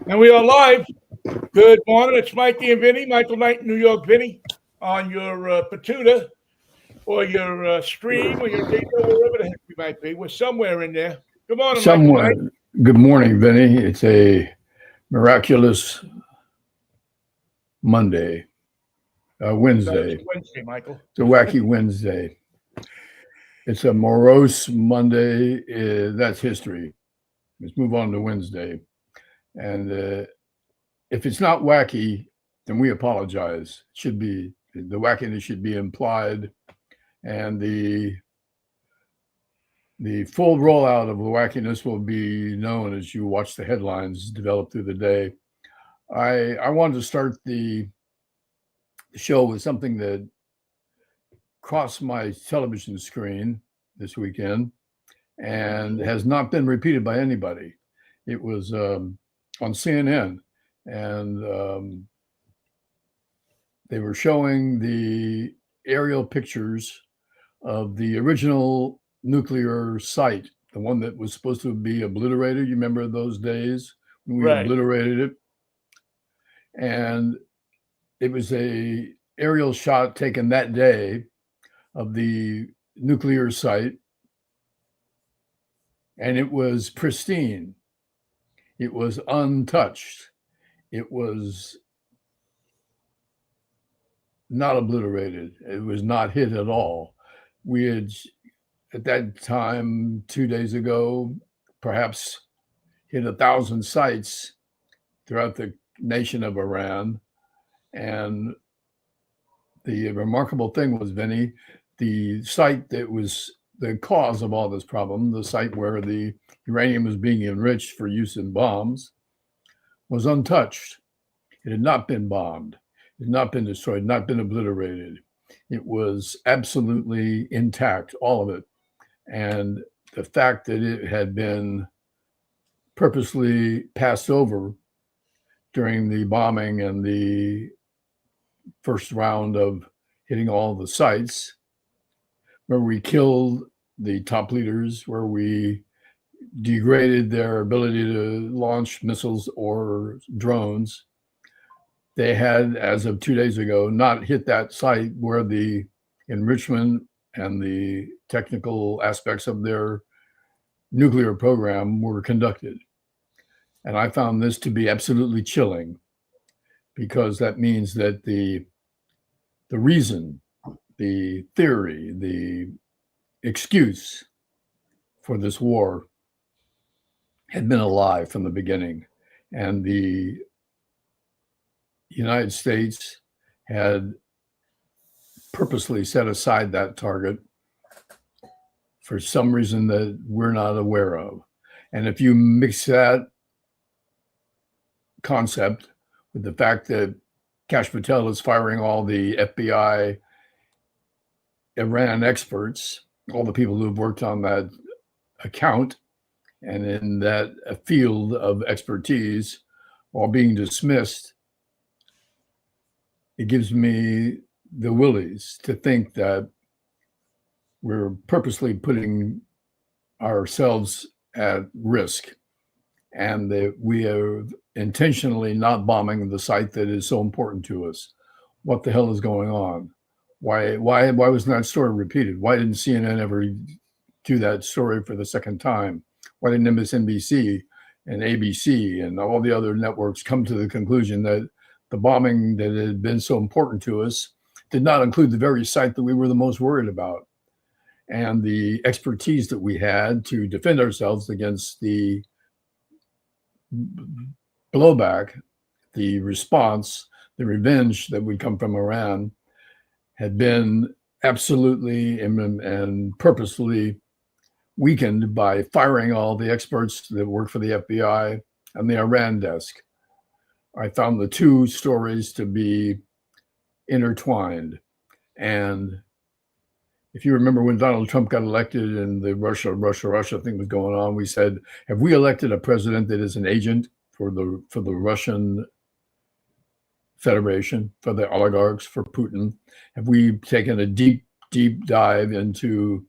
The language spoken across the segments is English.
And we are live. Good morning. It's Mikey and Vinnie. Michael Knight, New York Vinnie, on your Patuta or your stream or your radio, wherever the heck we might be. We're somewhere in there. Good morning, Michael Knight. Somewhere. Good morning, Vinny. It's a miraculous Monday, Wednesday. It's Wednesday, Michael. It's a wacky Wednesday. It's a morose Monday. That's history. Let's move on to Wednesday. And if it's not wacky, then we apologize. It should be, the wackiness should be implied, and the full rollout of the wackiness will be known as you watch the headlines develop through the day. I wanted to start the show with something that crossed my television screen this weekend and has not been repeated by anybody. It was on CNN, and they were showing the aerial pictures of the original nuclear site, the one that was supposed to be obliterated. You remember those days when we obliterated it? And it was a aerial shot taken that day of the nuclear site, and it was pristine. It was untouched. It was not obliterated. It was not hit at all. We had, at that time, 2 days ago, perhaps hit 1,000 sites throughout the nation of Iran. And the remarkable thing was, Vinny, the site that was the cause of all this problem, the site where the uranium was being enriched for use in bombs, was untouched. It had not been bombed. It had not been destroyed, not been obliterated. It was absolutely intact, all of it. And the fact that it had been purposely passed over during the bombing and the first round of hitting all the sites, where we killed the top leaders, where we degraded their ability to launch missiles or drones. They had, as of 2 days ago, not hit that site where the enrichment and the technical aspects of their nuclear program were conducted. And I found this to be absolutely chilling, because that means that the reason, the theory, the excuse for this war had been a lie from the beginning. And the United States had purposely set aside that target for some reason that we're not aware of. And if you mix that concept with the fact that Kash Patel is firing all the FBI Iran experts, all the people who've worked on that account and in that field of expertise, while being dismissed, it gives me the willies to think that we're purposely putting ourselves at risk, and that we are intentionally not bombing the site that is so important to us. What the hell is going on? Why wasn't that story repeated? Why didn't CNN ever do that story for the second time? Why didn't MSNBC and ABC and all the other networks come to the conclusion that the bombing that had been so important to us did not include the very site that we were the most worried about, and the expertise that we had to defend ourselves against the blowback, the response, the revenge that would come from Iran had been absolutely and purposefully weakened by firing all the experts that work for the FBI and the Iran desk. I found the two stories to be intertwined. And if you remember when Donald Trump got elected and the Russia thing was going on, we said, have we elected a president that is an agent for the Russian Federation, for the oligarchs, for Putin? Have we taken a deep dive into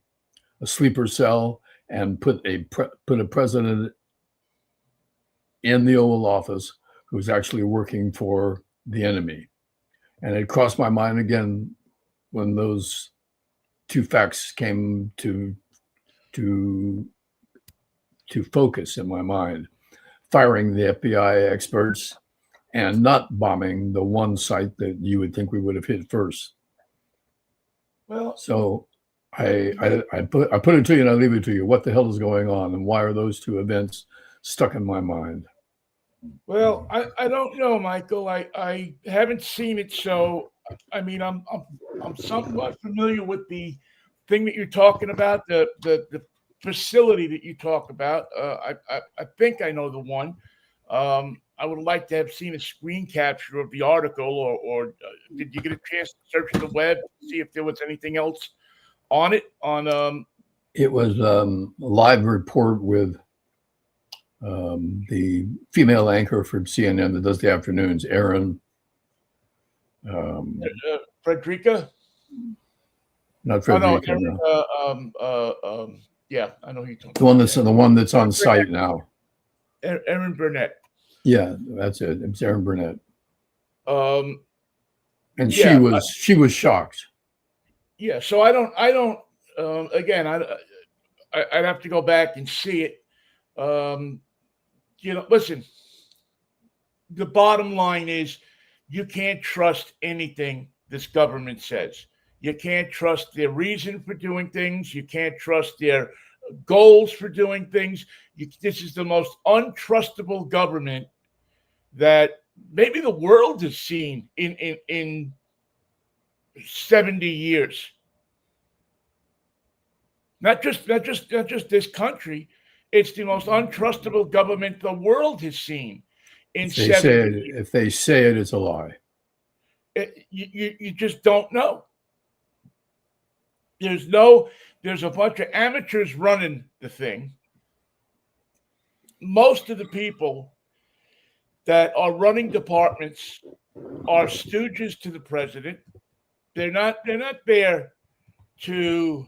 a sleeper cell and put a president in the Oval Office who's actually working for the enemy. And it crossed my mind again when those two facts came to focus in my mind: firing the FBI experts and not bombing the one site that you would think we would have hit first. Well, so I put it to you and I leave it to you. What the hell is going on, and why are those two events stuck in my mind? Well, I don't know, Michael. I haven't seen it, so I mean I'm somewhat familiar with the thing that you're talking about, the facility that you talk about. I think I know the one. I would like to have seen a screen capture of the article, or did you get a chance to search the web to see if there was anything else on it? It was a live report with the female anchor from CNN that does the afternoons, Erin. Frederica? Not Frederica. No. Yeah, I know who you're talking about. The one that's on site now. Erin Burnett. Yeah, that's it. It's Erin Burnett. And yeah, she was shocked. Yeah, so I don't. Again, I'd have to go back and see it. Listen. The bottom line is, you can't trust anything this government says. You can't trust their reason for doing things. You can't trust their goals for doing things. This is the most untrustable government that maybe the world has seen in 70 years. Not just this country. It's the most untrustable government the world has seen in 70 years. If they say it, it's a lie. You just don't know. There's a bunch of amateurs running the thing. Most of the people that are running departments are stooges to the president. They're not there to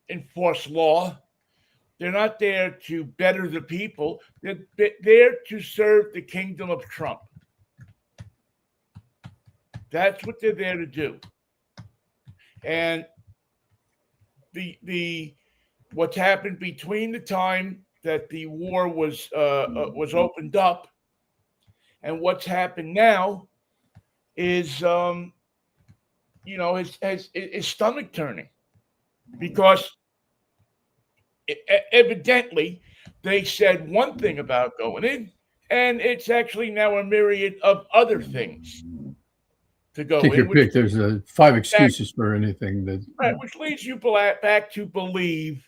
enforce law. They're not there to better the people. They're there to serve the kingdom of Trump. That's what they're there to do. And the what's happened between the time that the war was opened up and what's happened now is is stomach turning, because evidently they said one thing about going in, and it's actually now a myriad of other things to go Take in. Your pick. There's 5 excuses for anything which leads you back to believe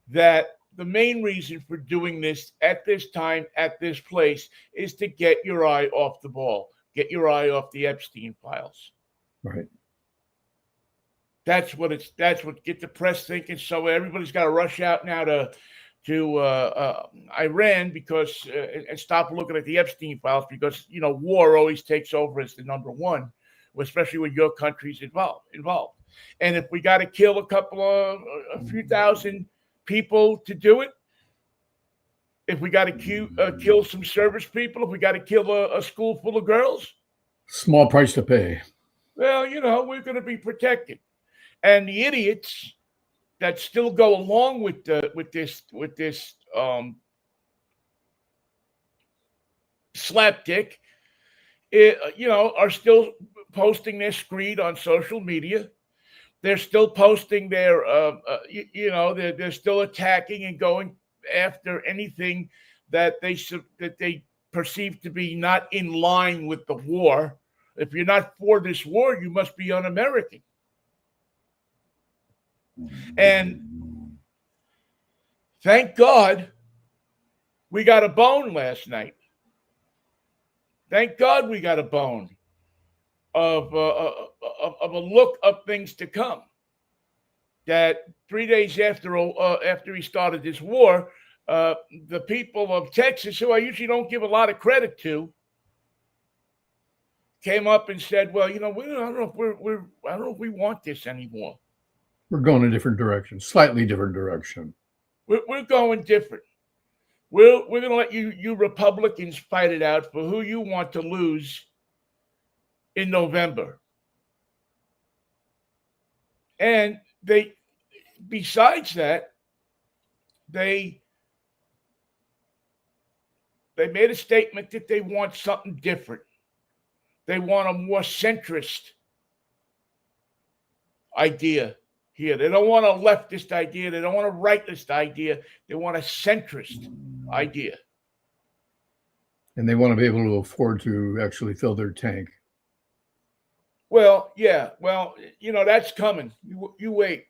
that the main reason for doing this at this time, at this place, is to get your eye off the ball, get your eye off the Epstein files. Right. That's what get the press thinking. So everybody's got to rush out now to Iran because and stop looking at the Epstein files, because war always takes over as the number one, especially when your country's involved. And if we got to kill a few thousand people to do it, if we got to kill some service people, if we got to kill a school full of girls, small price to pay. Well, we're going to be protected. And the idiots that still go along with this slapdick, are still posting their screed on social media. They're still posting their, they're still attacking and going after anything that they perceive to be not in line with the war. If you're not for this war, you must be un-American. And thank God we got a bone last night. Thank God we got a bone of a look of things to come. That 3 days after he started this war, the people of Texas, who I usually don't give a lot of credit to, came up and said, "Well, I don't know if we want this anymore. We're going a different direction, slightly different direction. We're going different." we're going to let you Republicans fight it out for who you want to lose in November. And besides that, they made a statement that they want something different. They want a more centrist idea here. They don't want a leftist idea. They don't want a rightist idea. They want a centrist idea. And they want to be able to afford to actually fill their tank. Well, yeah. Well, that's coming. You wait.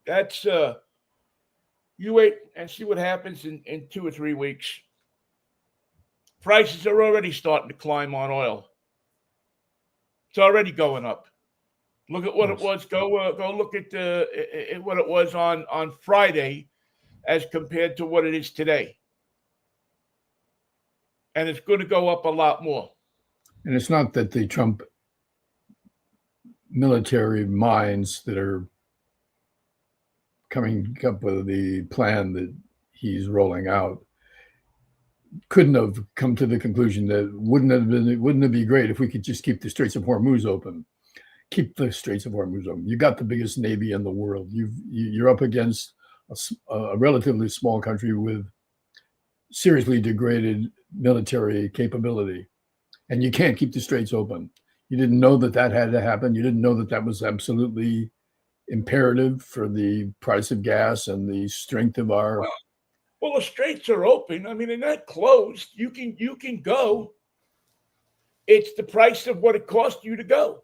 That's you wait and see what happens in 2 or 3 weeks. Prices are already starting to climb on oil. It's already going up. Look at what it was. Go look at what it was on Friday as compared to what it is today. And it's going to go up a lot more. And it's not that the Trump military minds that are coming up with the plan that he's rolling out couldn't have come to the conclusion that wouldn't it be great if we could just keep the Straits of Hormuz open? Keep the Straits of Hormuz open. You got the biggest navy in the world. You're up against a relatively small country with seriously degraded military capability, and you can't keep the straits open. You didn't know that had to happen. You didn't know that was absolutely imperative for the price of gas and the strength of our. Well, the straits are open. I mean, they're not closed. You can go. It's the price of what it costs you to go.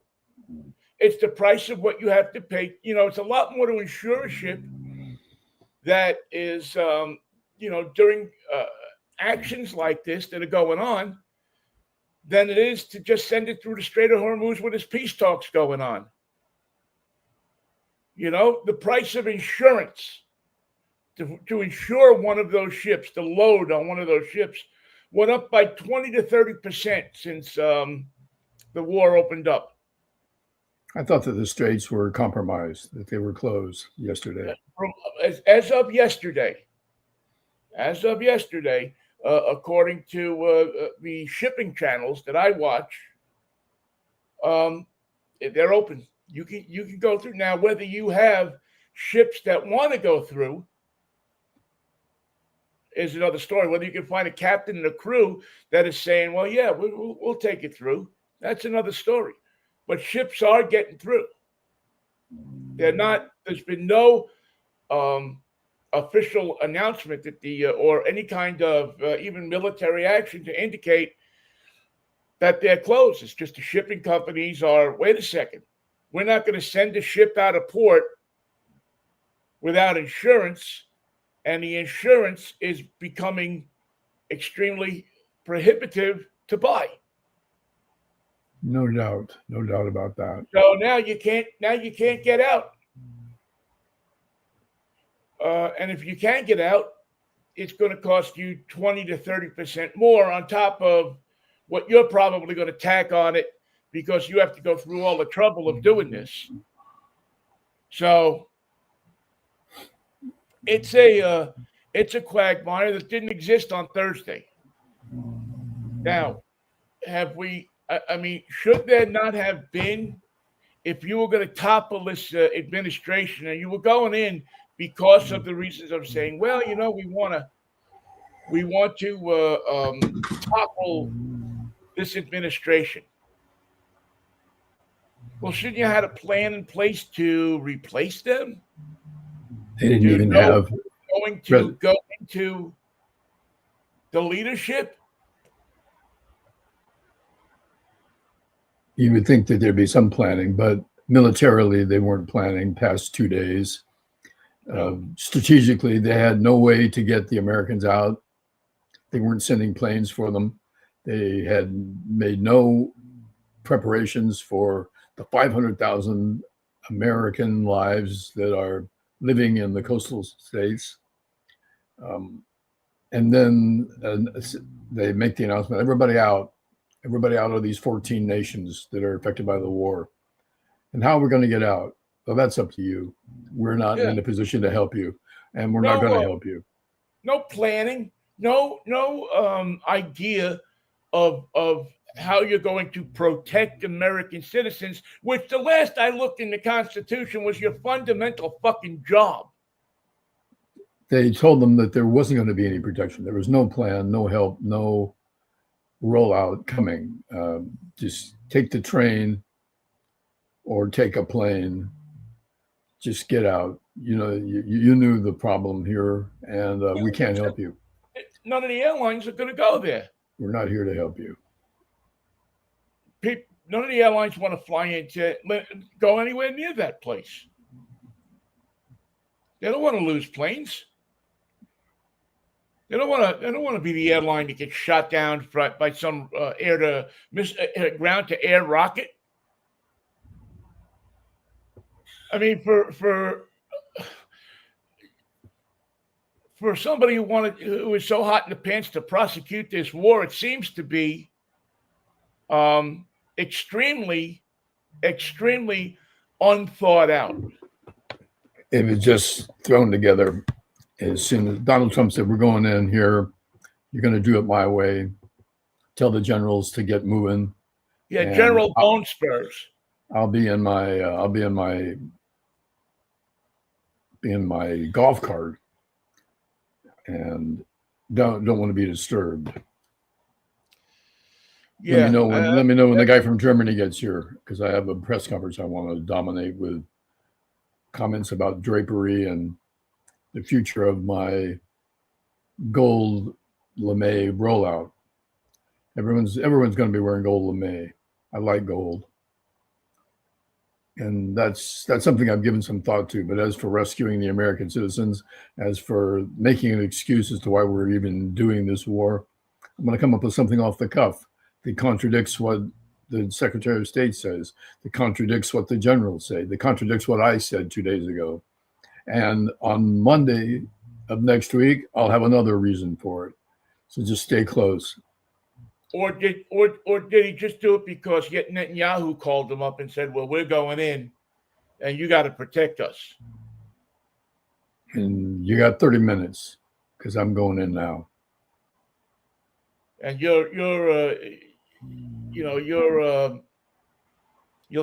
It's the price of what you have to pay. It's a lot more to insure a ship that is, during actions like this that are going on than it is to just send it through the Strait of Hormuz with its peace talks going on. The price of insurance to insure one of those ships, the load on one of those ships, went up by 20 to 30% since the war opened up. I thought that the straits were compromised, that they were closed yesterday. As of yesterday, according to the shipping channels that I watch, they're open. You can go through now. Whether you have ships that want to go through is another story. Whether you can find a captain and a crew that is saying, "Well, yeah, we'll take it through," that's another story. But ships are getting through. They're not. There's been no official announcement that or any kind of even military action to indicate that they're closed. It's just the shipping companies are. Wait a second. We're not going to send a ship out of port without insurance, and the insurance is becoming extremely prohibitive to buy. No doubt about that. So now you can't get out. And if you can't get out, it's going to cost you 20 to 30% more on top of what you're probably going to tack on it, because you have to go through all the trouble of doing this. So it's a quagmire that didn't exist on Thursday. Now, should there not have been, if you were going to topple this administration and you were going in because of the reasons of saying, well, we want to topple this administration. Well, shouldn't you have a plan in place to replace them? They didn't even have going to go into the leadership. You would think that there'd be some planning, but militarily they weren't planning past 2 days. Strategically, they had no way to get the Americans out. They weren't sending planes for them. They had made no preparations for the 500,000 American lives that are living in the coastal states. And then they make the announcement, everybody out of these 14 nations that are affected by the war. And how we're going to get out? Well, that's up to you. We're not in a position to help you, and we're not going to help you. No planning. no idea of how you're going to protect American citizens, which the last I looked in the Constitution was your fundamental fucking job. They told them that there wasn't going to be any protection. There was no plan, no help, no rollout coming. Just take the train or take a plane. Just get out. You knew the problem here, and we can't help you. None of the airlines are going to go there. We're not here to help you. None of the airlines want to fly into go anywhere near that place. They don't want to lose planes. They don't want to be the airline that gets shot down by some ground to air rocket. I mean, for somebody who was so hot in the pants to prosecute this war, it seems to be extremely unthought out. It was just thrown together as soon as Donald Trump said, "We're going in here. You're going to do it my way. Tell the generals to get moving." Yeah, General Bone Spurs. I'll be in my golf cart and don't want to be disturbed. Yeah, let me know when the guy from Germany gets here, because I have a press conference I want to dominate with comments about drapery and the future of my gold lame rollout. Everyone's going to be wearing gold lame. I like gold. And that's something I've given some thought to. But as for rescuing the American citizens, as for making an excuse as to why we're even doing this war, I'm going to come up with something off the cuff that contradicts what the Secretary of State says, that contradicts what the generals say, that contradicts what I said 2 days ago. And on Monday of next week, I'll have another reason for it. So just stay close. Or did he just do it because yet Netanyahu called him up and said, "Well, we're going in, and you got to protect us." And you got 30 minutes because I'm going in now. And you'll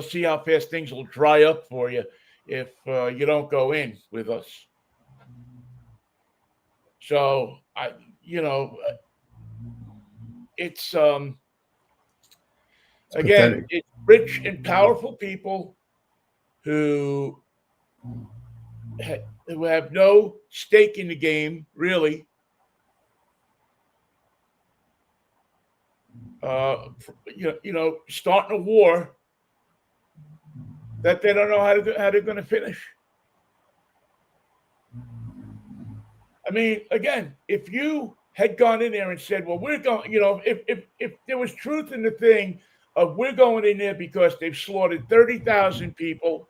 see how fast things will dry up for you if you don't go in with us. So it's again, it's rich and powerful people who have no stake in the game, really. Starting a war that they don't know how they're going to finish. I mean, again, if you had gone in there and said, "Well, we're going," if there was truth in the thing of we're going in there because they've slaughtered 30,000 people,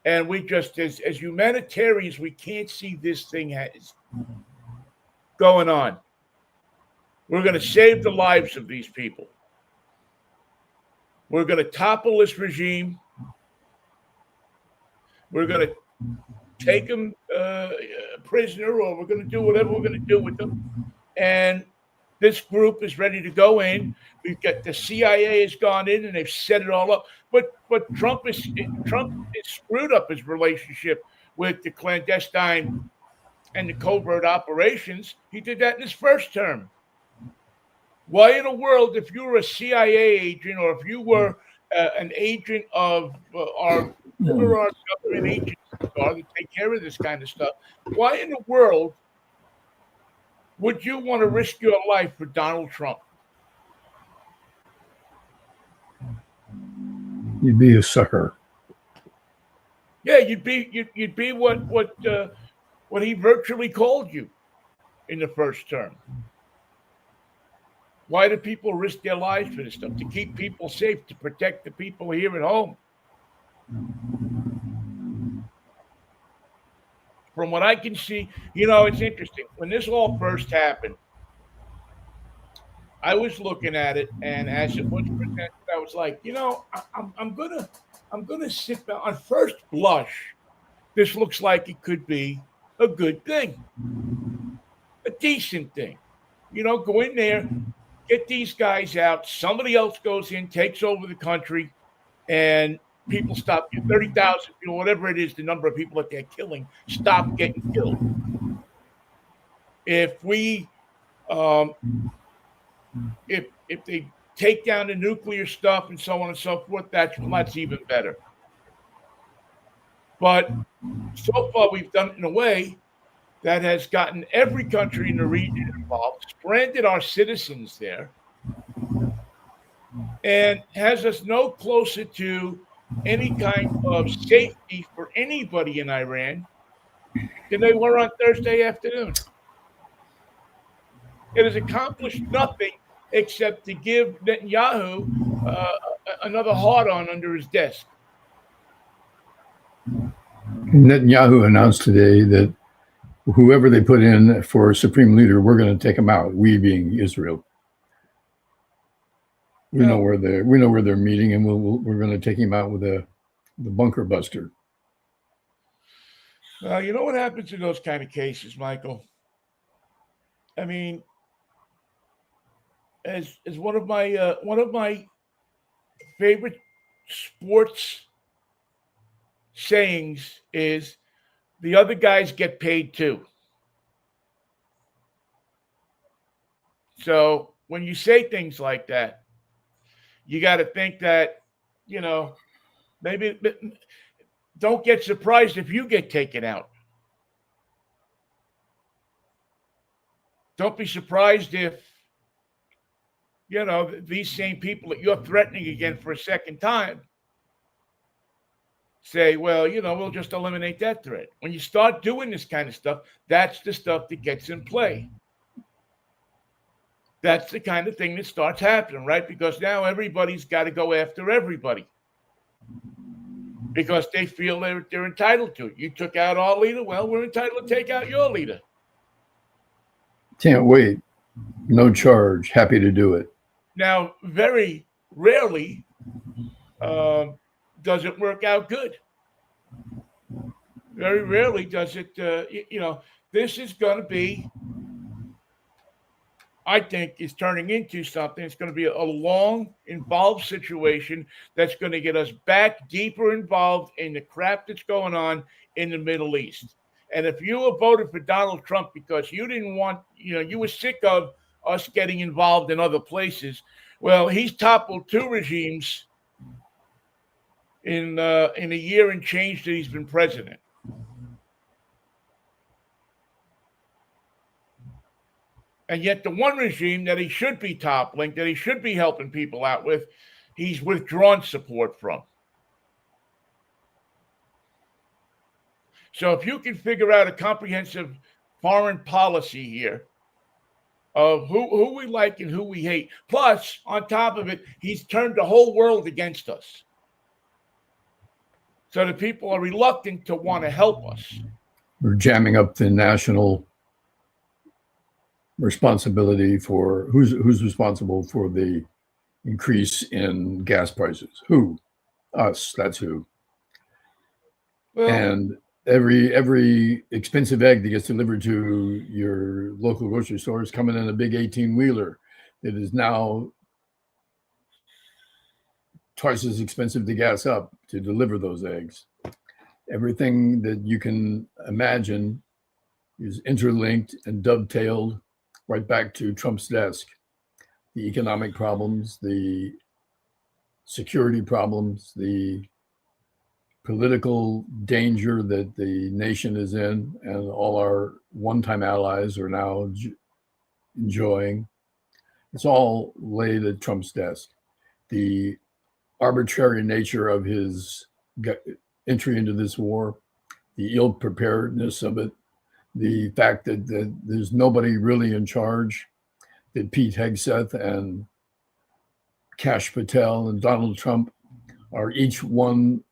and we just, as humanitarians, we can't see this thing has going on. We're going to save the lives of these people. We're going to topple this regime. We're going to take them prisoner, or we're going to do whatever we're going to do with them. And this group is ready to go in. We've got the CIA has gone in and they've set it all up. But Trump has screwed up his relationship with the clandestine and the covert operations. He did that in his first term. Why in the world, if you were a CIA agent or if you were an agent of our government agencies that take care of this kind of stuff, why in the world would you want to risk your life for Donald Trump? You'd be a sucker. Yeah, you'd be what he virtually called you in the first term. Why do people risk their lives for this stuff? To keep people safe, to protect the people here at home. From what I can see, it's interesting. When this all first happened, I was looking at it, and as it was presented, I was like, I'm gonna sit down. On first blush, this looks like it could be a good thing, a decent thing. Go in there, get these guys out. Somebody else goes in, takes over the country, and people stop. 30,000 people, whatever it is, the number of people that they're killing, stop getting killed. If we, if they take down the nuclear stuff and so on and so forth, that's even better. But so far, we've done it in a way that has gotten every country in the region involved, stranded our citizens there, and has us no closer to any kind of safety for anybody in Iran than they were on Thursday afternoon. It has accomplished nothing except to give Netanyahu another hard on under his desk. Netanyahu announced today that whoever they put in for supreme leader, we're going to take them out. We being Israel. We know where they're meeting, and we're going to take him out with the bunker buster. You know what happens in those kind of cases, Michael? I mean, as one of my favorite sports sayings is, the other guys get paid too. So when you say things like that, you got to think that, maybe don't get surprised if you get taken out. Don't be surprised if, these same people that you're threatening again for a second time say, well, we'll just eliminate that threat. When you start doing this kind of stuff, that's the stuff that gets in play. That's the kind of thing that starts happening, right? Because now everybody's got to go after everybody because they feel they're entitled to it. You took out our leader. Well, we're entitled to take out your leader. Can't wait. No charge. Happy to do it. Now, very rarely does it work out good. Very rarely does it, this is going to be, I think, is turning into something. It's going to be a long, involved situation that's going to get us back deeper involved in the crap that's going on in the Middle East. And if you were voted for Donald Trump because you didn't want, you were sick of us getting involved in other places, well, he's toppled two regimes in a year and change that he's been president. And yet the one regime that he should be toppling, that he should be helping people out with, he's withdrawn support from. So if you can figure out a comprehensive foreign policy here of who we like and who we hate, plus, on top of it, he's turned the whole world against us. So the people are reluctant to want to help us. We're jamming up the national responsibility for who's responsible for the increase in gas prices. Who? Us. That's who. Well, and every expensive egg that gets delivered to your local grocery store is coming in a big 18-wheeler that is now twice as expensive to gas up to deliver those eggs. Everything that you can imagine is interlinked and dovetailed right back to Trump's desk. The economic problems, the security problems, the political danger that the nation is in, and all our one-time allies are now enjoying. It's all laid at Trump's desk. The arbitrary nature of his entry into this war, the ill-preparedness of it, the fact that there's nobody really in charge, that Pete Hegseth and Kash Patel and Donald Trump are each one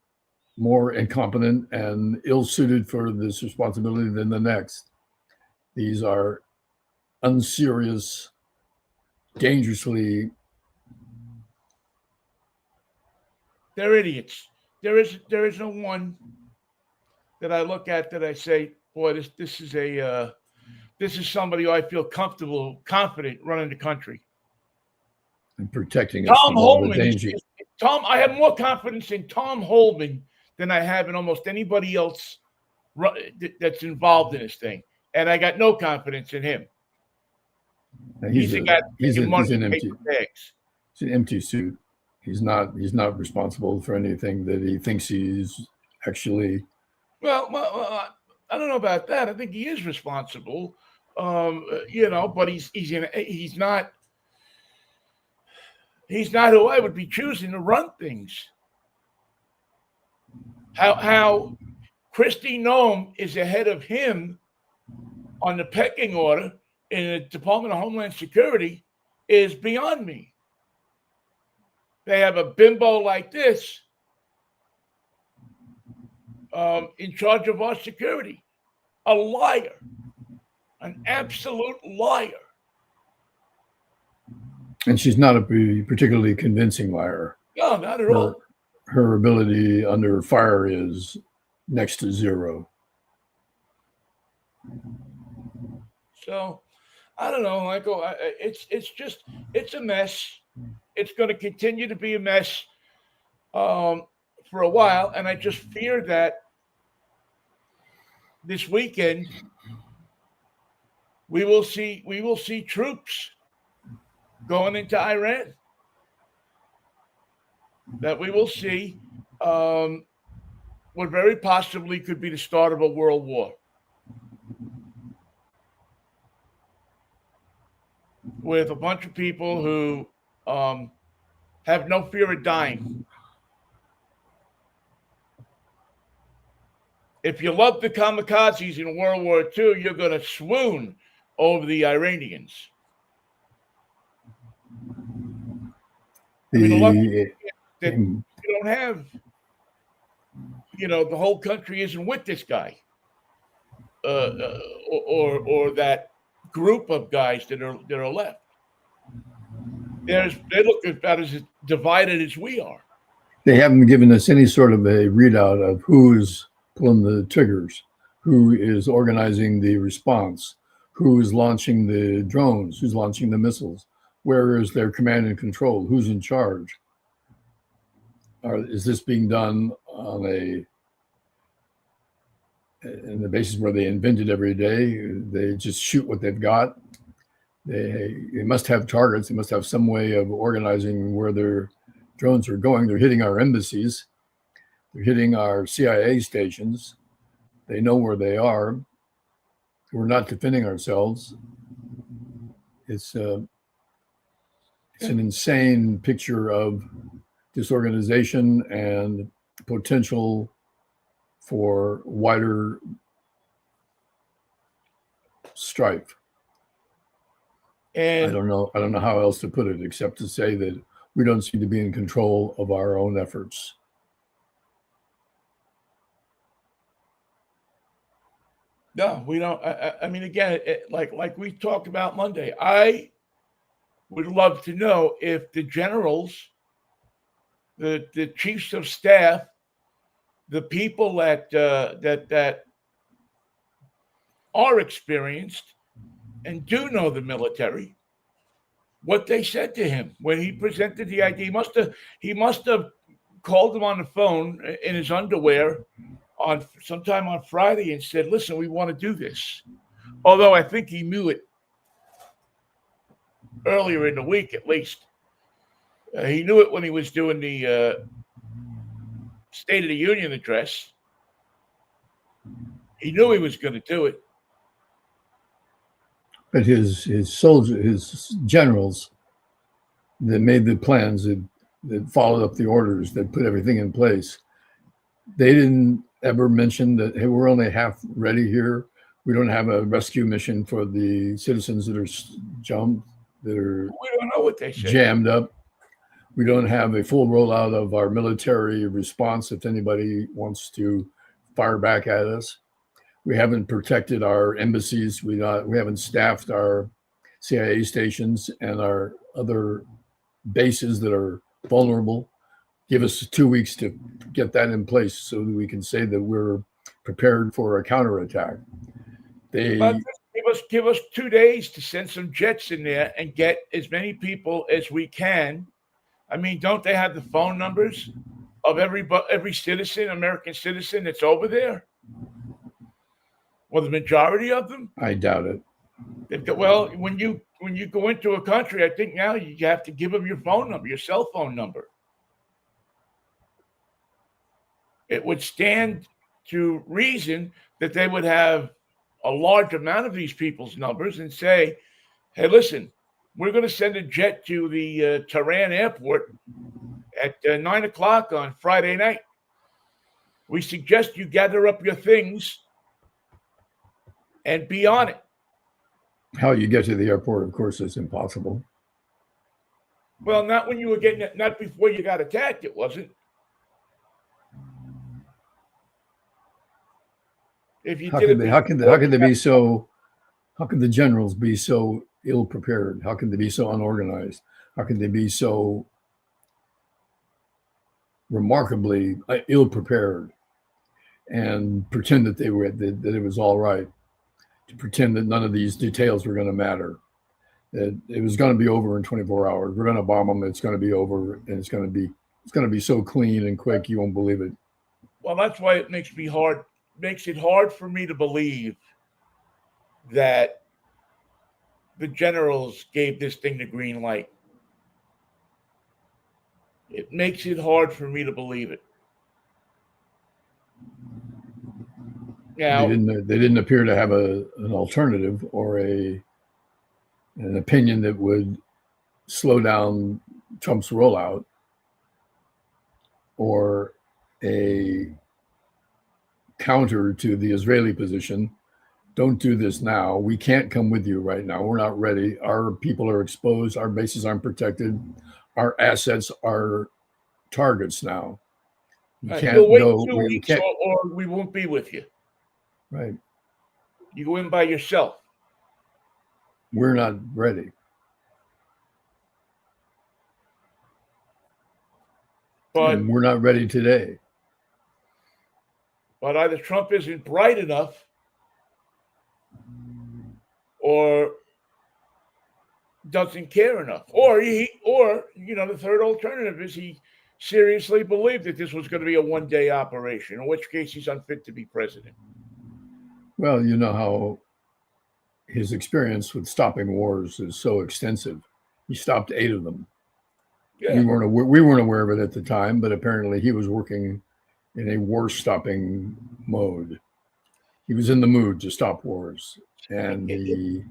more incompetent and ill-suited for this responsibility than the next. These are unserious, dangerously. They're idiots. There is no one that I look at that I say, boy, this is a this is somebody who I feel comfortable, confident running the country. And protecting us Tom from all the Holman. danger. I have more confidence in Tom Holman than I have in almost anybody else that's involved in this thing, and I got no confidence in him. He's an empty bags. It's an empty suit. He's not responsible for anything that he thinks he's actually. Well, I don't know about that. I think he is responsible, but he's not who I would be choosing to run things. How Kristi Noem is ahead of him on the pecking order in the Department of Homeland Security is beyond me. They have a bimbo like this in charge of our security. A liar. An absolute liar. And she's not a particularly convincing liar. No, not at all. Her ability under fire is next to zero. So, I don't know, Michael. It's a mess. It's going to continue to be a mess for a while, and I just fear that this weekend we will see troops going into Iran. That we will see what very possibly could be the start of a world war. With a bunch of people who have no fear of dying. If you love the kamikazes in World War II, you're going to swoon over the Iranians. That you don't have, the whole country isn't with this guy, or that group of guys that are left. They look about as divided as we are. They haven't given us any sort of a readout of who's pulling the triggers, who is organizing the response, who is launching the drones, who's launching the missiles, where is their command and control, who's in charge. Is this being done on the basis where they invented every day? They just shoot what they've got. They must have targets. They must have some way of organizing where their drones are going. They're hitting our embassies. They're hitting our CIA stations. They know where they are. We're not defending ourselves. It's an insane picture of disorganization and potential for wider strife. And I don't know how else to put it except to say that we don't seem to be in control of our own efforts. No, we don't. I mean, again, like we talked about Monday, I would love to know if the generals, the chiefs of staff, the people that are experienced and do know the military, what they said to him when he presented the idea. He must have called him on the phone in his underwear sometime on Friday and said, "Listen, we want to do this." Although I think he knew it earlier in the week, at least. He knew it when he was doing the State of the Union address. He knew he was going to do it. But his soldiers, his generals that made the plans, that followed up the orders, that put everything in place, they didn't ever mention that, hey, we're only half ready here. We don't have a rescue mission for the citizens that are jumped, that are we don't know what they said. Jammed up. We don't have a full rollout of our military response if anybody wants to fire back at us. We haven't protected our embassies. We haven't staffed our CIA stations and our other bases that are vulnerable. Give us 2 weeks to get that in place so that we can say that we're prepared for a counterattack. But give us 2 days to send some jets in there and get as many people as we can. I mean, don't they have the phone numbers of every citizen, American citizen that's over there? Well, the majority of them. I doubt it. Well, when you go into a country, I think now you have to give them your phone number, your cell phone number. It would stand to reason that they would have a large amount of these people's numbers and say, hey, listen, we're going to send a jet to the Tehran airport at 9 o'clock on Friday night. We suggest you gather up your things and be on it. How you get to the airport, of course, is impossible. Well, not when you were getting it, not before you got attacked, it wasn't. If you How did can it, how can they be so? How can the generals be so ill prepared? How can they be so unorganized? How can they be so remarkably ill prepared and pretend that that it was all right? To pretend that none of these details were going to matter, that it was going to be over in 24 hours. We're going to bomb them. It's going to be over, and it's going to be so clean and quick you won't believe it. Well, that's why it makes it hard for me to believe that the generals gave this thing the green light. It makes it hard for me to believe it. Now, they didn't appear to have an alternative or an opinion that would slow down Trump's rollout or a counter to the Israeli position. Don't do this now. We can't come with you right now. We're not ready. Our people are exposed. Our bases aren't protected. Our assets are targets now. You can't you'll wait go. 2 weeks or we won't be with you. Right. You go in by yourself. We're not ready. But and we're not ready today. But either Trump isn't bright enough or doesn't care enough. Or the third alternative is he seriously believed that this was going to be a one-day operation, in which case he's unfit to be president. Well, you know how his experience with stopping wars is so extensive. He stopped 8 of them. Yeah. We weren't aware of it at the time, but apparently he was working in a war-stopping mode. He was in the mood to stop wars, and he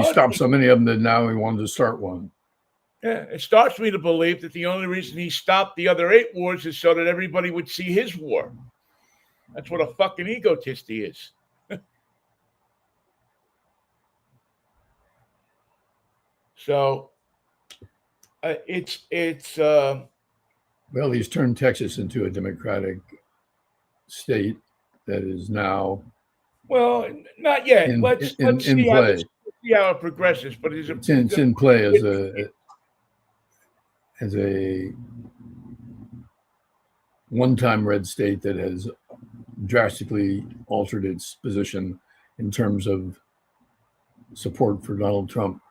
stopped so many of them that now he wanted to start one. Yeah, it starts me to believe that the only reason he stopped the other 8 wars is so that everybody would see his war. That's what a fucking egotist he is. So it's well, he's turned Texas into a democratic state that is now not yet. Let's see how it progresses. But it's in play as a one-time red state that has drastically altered its position in terms of support for Donald Trump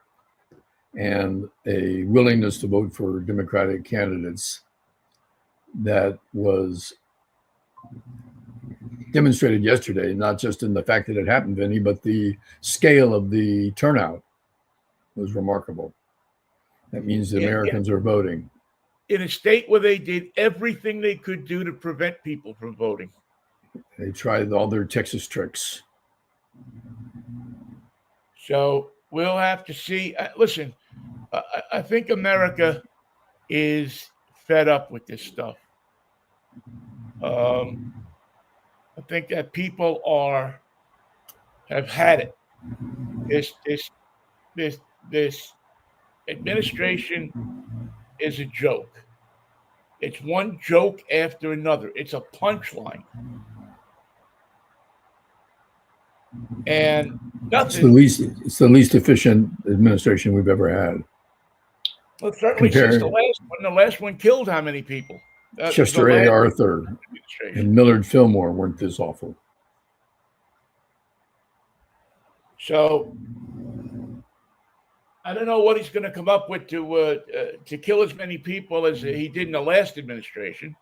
and a willingness to vote for Democratic candidates that was demonstrated yesterday, not just in the fact that it happened, Vinnie, but the scale of the turnout was remarkable. That means the Americans are voting. In a state where they did everything they could do to prevent people from voting. They tried all their Texas tricks. So we'll have to see. Listen, I think America is fed up with this stuff. I think that people have had it. This administration is a joke. It's one joke after another. It's a punchline. And nothing. It's the least efficient administration we've ever had. Well, certainly since the last one killed how many people? Chester A. Arthur and Millard Fillmore weren't this awful. So I don't know what he's going to come up with to kill as many people as he did in the last administration,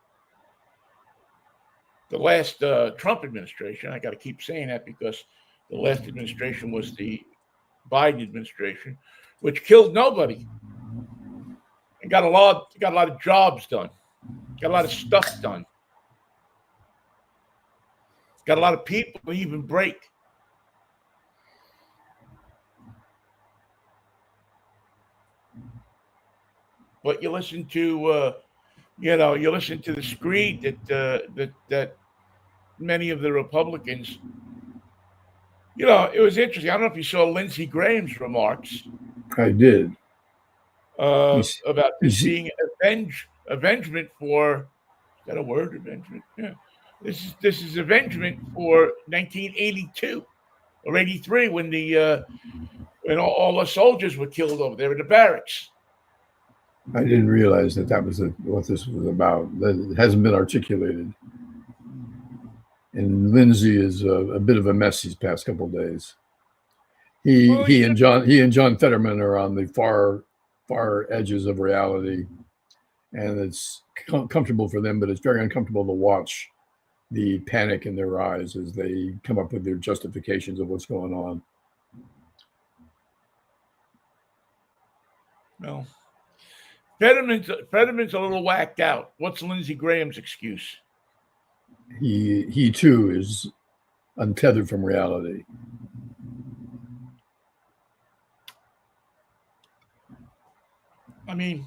the last Trump administration. I got to keep saying that because the last administration was the Biden administration, which killed nobody and got a lot of jobs done, got a lot of stuff done, got a lot of people to even break. But you listen to you listen to the screed that many of the Republicans. It was interesting. I don't know if you saw Lindsey Graham's remarks. I did. About this being avengement for. Is that a word? Avengement? Yeah. This is avengement for 1982 or 83 when all the soldiers were killed over there in the barracks. I didn't realize that was what this was about. That hasn't been articulated. And Lindsay is a bit of a mess these past couple of days. He and John Fetterman are on the far edges of reality, and it's comfortable for them, but it's very uncomfortable to watch the panic in their eyes as they come up with their justifications of what's going on. Well, Fetterman's a little whacked out. What's Lindsey Graham's excuse? He too is untethered from reality. I mean,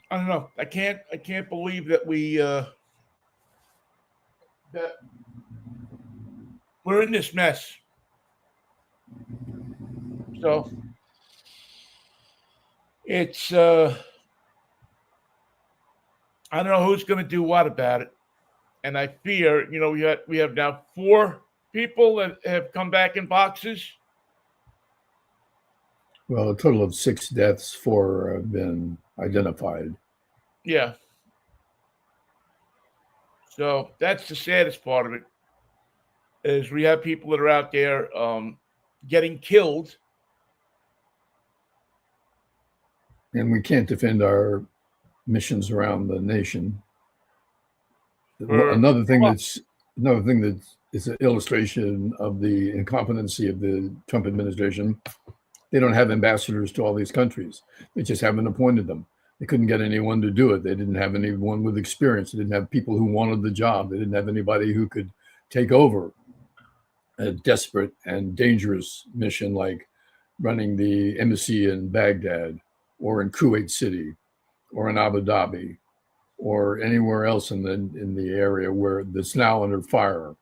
I don't know. I can't believe that that we're in this mess. So it's I don't know who's going to do what about it, and I fear we have now 4 people that have come back in boxes. Well, a total of 6 deaths, 4 have been identified. Yeah. So that's the saddest part of it, is we have people that are out there getting killed. And we can't defend our missions around the nation. Another thing that is an illustration of the incompetency of the Trump administration. They don't have ambassadors to all these countries. They just haven't appointed them. They couldn't get anyone to do it. They didn't have anyone with experience. They didn't have people who wanted the job. They didn't have anybody who could take over a desperate and dangerous mission like running the embassy in Baghdad or in Kuwait City or in Abu Dhabi or anywhere else in the area where that's now under fire.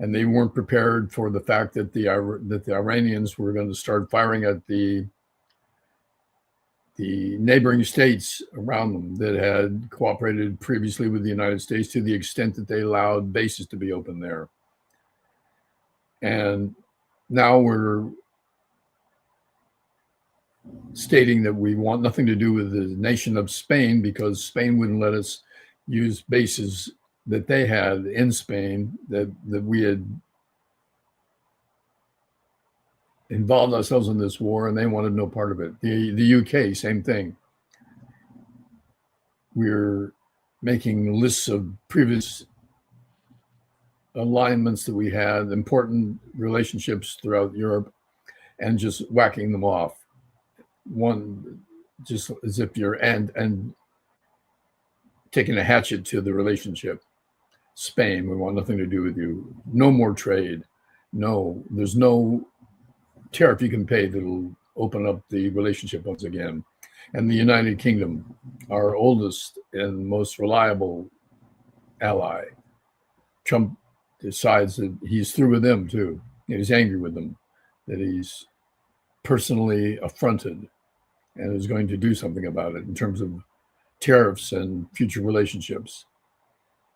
And they weren't prepared for the fact that the Iranians were going to start firing at the neighboring states around them that had cooperated previously with the United States to the extent that they allowed bases to be open there. And now we're stating that we want nothing to do with the nation of Spain because Spain wouldn't let us use bases that they had in Spain that we had involved ourselves in this war, and they wanted no part of it. The UK, same thing. We're making lists of previous alignments that we had, important relationships throughout Europe, and just whacking them off. One, just as if you're and taking a hatchet to the relationship. Spain, we want nothing to do with you. No more trade. No, there's no tariff you can pay that'll open up the relationship once again. And the United Kingdom, our oldest and most reliable ally, Trump decides that he's through with them too. He's angry with them, that he's personally affronted and is going to do something about it in terms of tariffs and future relationships.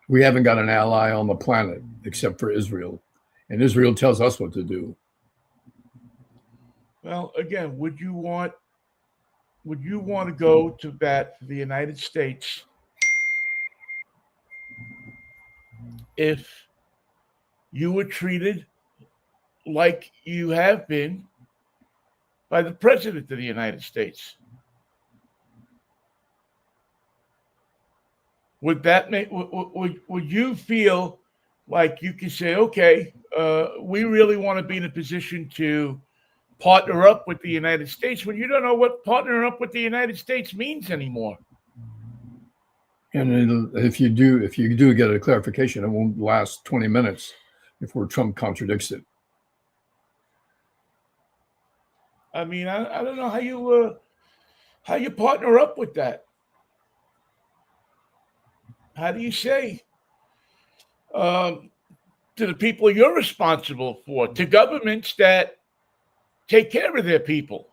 We haven't got an ally on the planet except for Israel, and Israel tells us what to do. Well, again, would you want to go to bat for the United States if you were treated like you have been by the President of the United States. Would that make would you feel like you could say, okay, we really want to be in a position to partner up with the United States when you don't know what partnering up with the United States means anymore? And if you do get a clarification, it won't last 20 minutes before Trump contradicts it. I mean, I don't know how you partner up with that. How do you say to the people you're responsible for, to governments that take care of their people,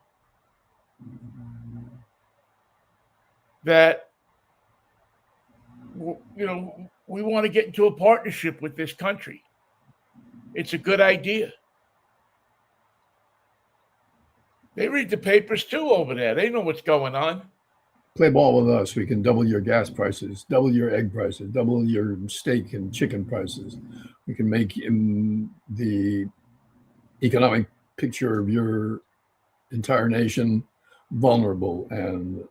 that we want to get into a partnership with this country? It's a good idea. They read the papers too over there. They know what's going on. Play ball with us. We can double your gas prices, double your egg prices, double your steak and chicken prices. We can make the economic picture of your entire nation vulnerable and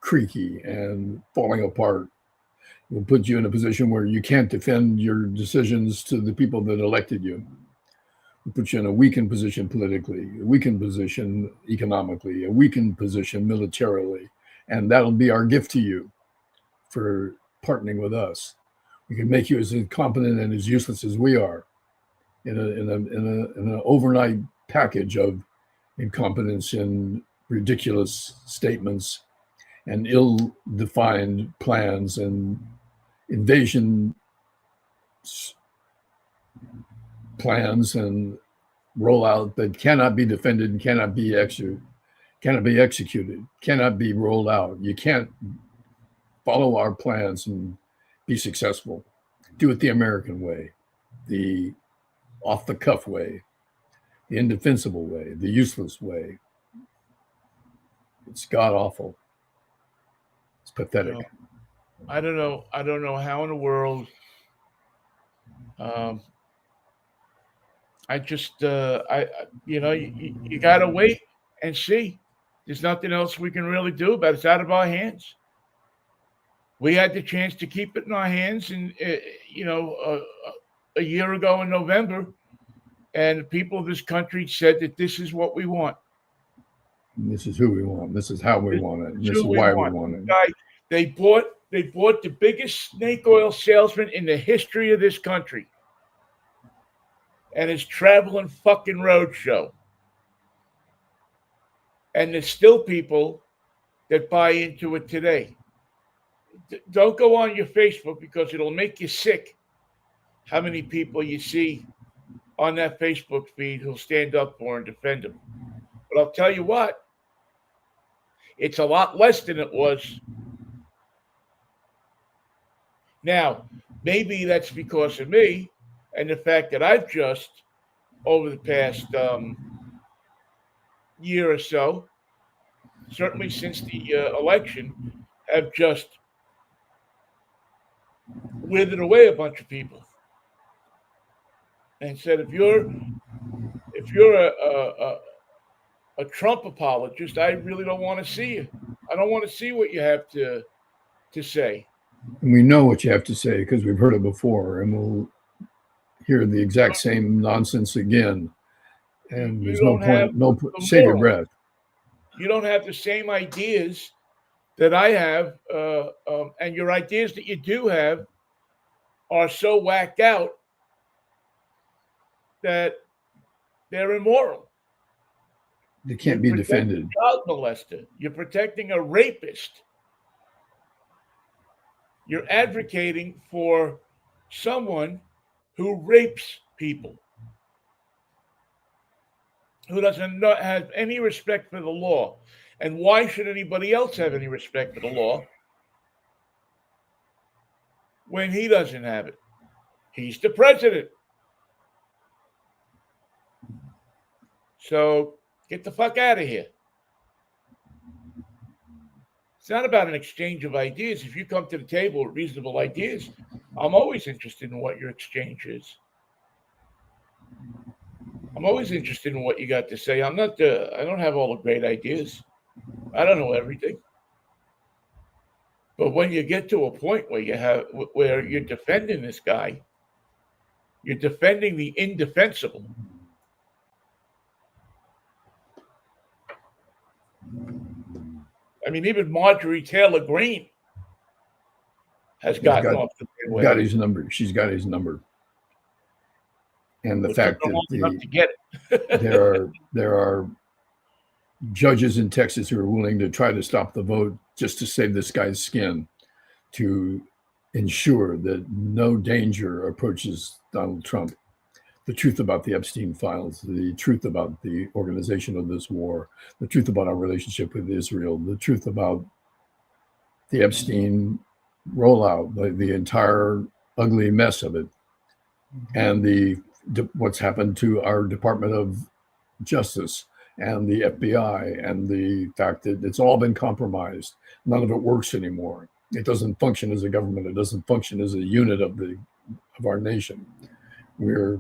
creaky and falling apart. We'll put you in a position where you can't defend your decisions to the people that elected you. We'll put you in a weakened position politically, a weakened position economically, a weakened position militarily. And that'll be our gift to you for partnering with us. We can make you as incompetent and as useless as we are in an overnight package of incompetence and ridiculous statements and ill-defined plans and invasion plans and rollout that cannot be defended and cannot be executed, cannot be rolled out. You can't follow our plans and be successful. Do it the American way, the off-the-cuff way, the indefensible way, the useless way. It's god-awful. It's pathetic. I don't know how in the world. I just, you got to wait and see. There's nothing else we can really do about it. It's out of our hands. We had the chance to keep it in our hands, and a year ago in November, and the people of this country said that this is what we want. This is who we want. This is how we want it. This is why we want it. They bought the biggest snake oil salesman in the history of this country and his traveling fucking roadshow. And there's still people that buy into it today. Don't go on your Facebook because it'll make you sick how many people you see on that Facebook feed who'll stand up for and defend him. But I'll tell you what, it's a lot less than it was. Now, maybe that's because of me and the fact that I've just, over the past year or so, certainly since the election, have just withered away a bunch of people and said, if you're a Trump apologist, I really don't want to see you. I don't want to see what you have to say. And we know what you have to say because we've heard it before, and we'll hear the exact same nonsense again. And there's no point. Save your breath. You don't have the same ideas that I have, and your ideas that you do have are so whacked out that they're immoral. They can't be defended. A child molester. You're protecting a rapist. You're advocating for someone who rapes people, who doesn't have any respect for the law. And why should anybody else have any respect for the law when he doesn't have it? He's the president. So get the fuck out of here. It's not about an exchange of ideas. If you come to the table with reasonable ideas, I'm always interested in what your exchange is. I'm always interested in what you got to say. I don't have all the great ideas. I don't know everything. But when you get to a point where you're defending this guy, you're defending the indefensible. I mean, even Marjorie Taylor Greene has gotten off the way. Got his number. She's got his number. And the fact that to get it. there are judges in Texas who are willing to try to stop the vote just to save this guy's skin, to ensure that no danger approaches Donald Trump. The truth about the Epstein files, the truth about the organization of this war, the truth about our relationship with Israel, the truth about the Epstein rollout, the entire ugly mess of it, and what's happened to our Department of Justice and the FBI, and the fact that it's all been compromised. None of it works anymore. It doesn't function as a government. It doesn't function as a unit of our nation. We're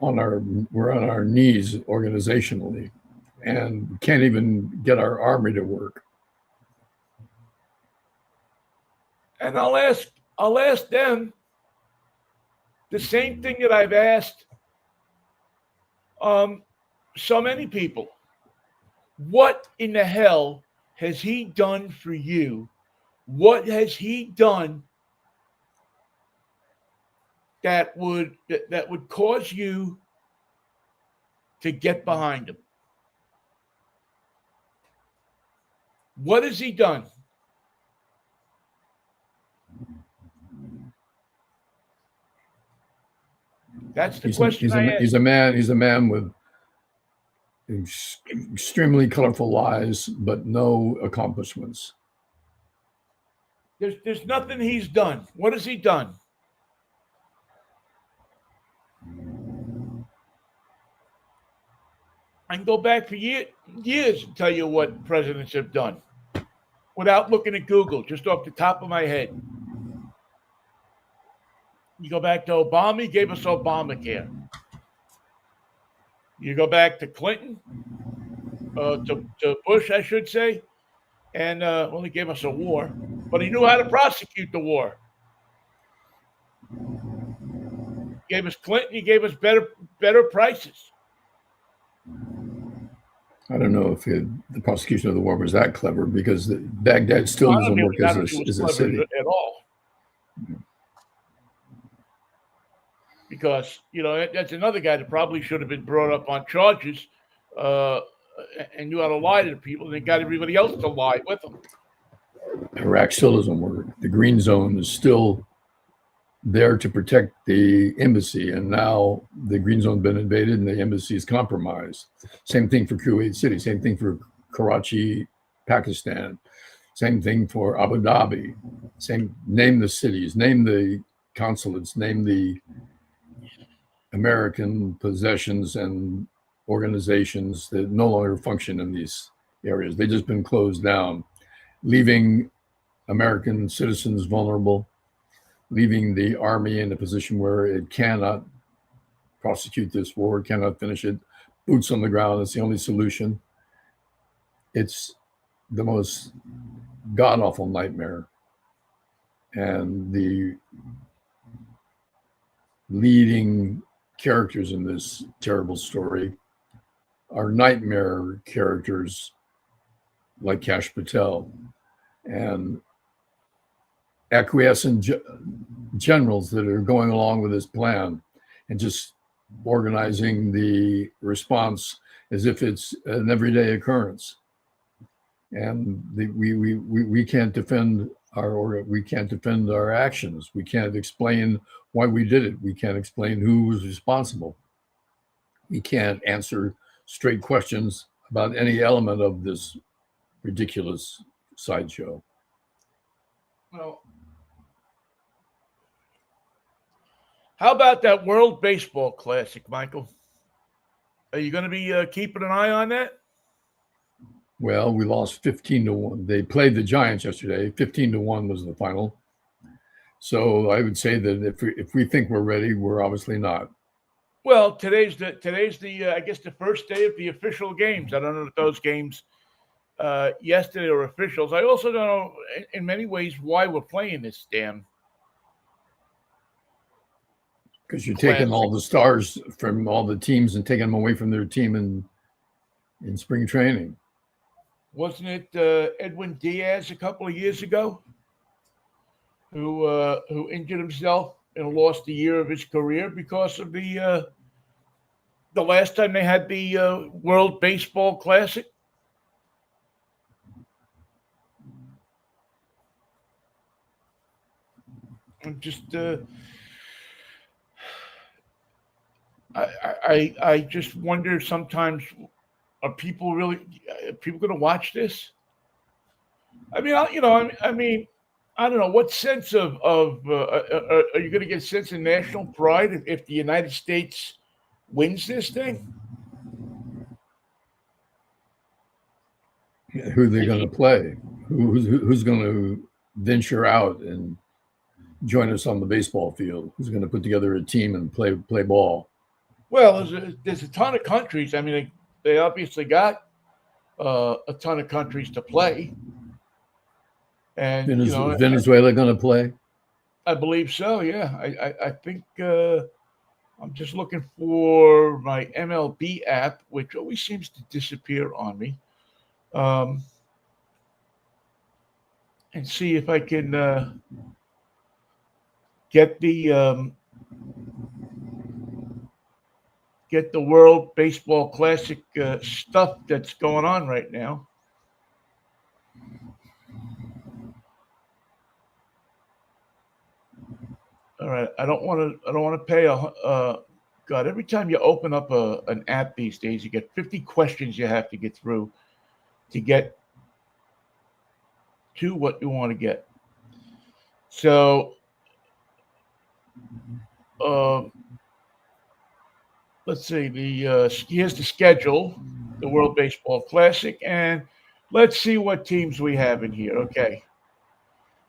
on our knees organizationally, and can't even get our army to work. And I'll ask them the same thing that I've asked so many people. What in the hell has he done for you? What has he done that would cause you to get behind him? What has he done? That's the question I ask. He's a man with extremely colorful lives, but no accomplishments. There's nothing he's done. What has he done? I can go back for years and tell you what presidents have done without looking at Google, just off the top of my head. You go back to Obama, he gave us Obamacare. You go back to Clinton, to Bush, I should say, and he gave us a war, but he knew how to prosecute the war. He gave us Clinton, he gave us better prices. I don't know if the prosecution of the war was that clever, because Baghdad still doesn't work as a city at all. Because, that's another guy that probably should have been brought up on charges and knew how to lie to people, and then got everybody else to lie with him. Iraq still doesn't work. The Green Zone is still there to protect the embassy, and now the Green Zone's been invaded and the embassy is compromised. Same thing for Kuwait City, same thing for Karachi, Pakistan, same thing for Abu Dhabi. Name the cities, name the consulates, name the American possessions and organizations that no longer function in these areas. They've just been closed down, leaving American citizens vulnerable, leaving the army in a position where it cannot prosecute this war, cannot finish it. Boots on the ground is the only solution. It's the most god-awful nightmare. And the leading characters in this terrible story are nightmare characters like Kash Patel and acquiescent generals that are going along with this plan and just organizing the response as if it's an everyday occurrence. And we can't defend our actions. We can't explain why we did it. We can't explain who was responsible. We can't answer straight questions about any element of this ridiculous sideshow. Well, how about that World Baseball Classic, Michael? Are you going to be keeping an eye on that? Well, we lost 15-1. They played the Giants yesterday. 15-1 was the final. So I would say that if we think we're ready, we're obviously not. Well, today's the I guess the first day of the official games. I don't know if those games yesterday are officials. I also don't know in many ways why we're playing this damn because you're taking classic. all the stars from all the teams and taking them away from their team in spring training. Wasn't it Edwin Diaz a couple of years ago who injured himself and lost a year of his career because of the last time they had the World Baseball Classic? I'm just I just wonder sometimes, are people really are people going to watch this? I mean, I mean, I don't know what sense of are you going to get a sense of national pride if the United States wins this thing? Who they're going to play? Who's going to venture out and join us on the baseball field? Who's going to put together a team and play ball? Well, there's a ton of countries. I mean, they obviously got a ton of countries to play, and Venezuela going to play? I believe so. Yeah, I think I'm just looking for my MLB app, which always seems to disappear on me, um, and see if I can get the World Baseball Classic stuff that's going on right now. All right, I don't want to pay God. Every time you open up an app these days, you get 50 questions you have to get through to get to what you want to get. So, let's see. Here's the schedule, the World Baseball Classic, and let's see what teams we have in here. Okay,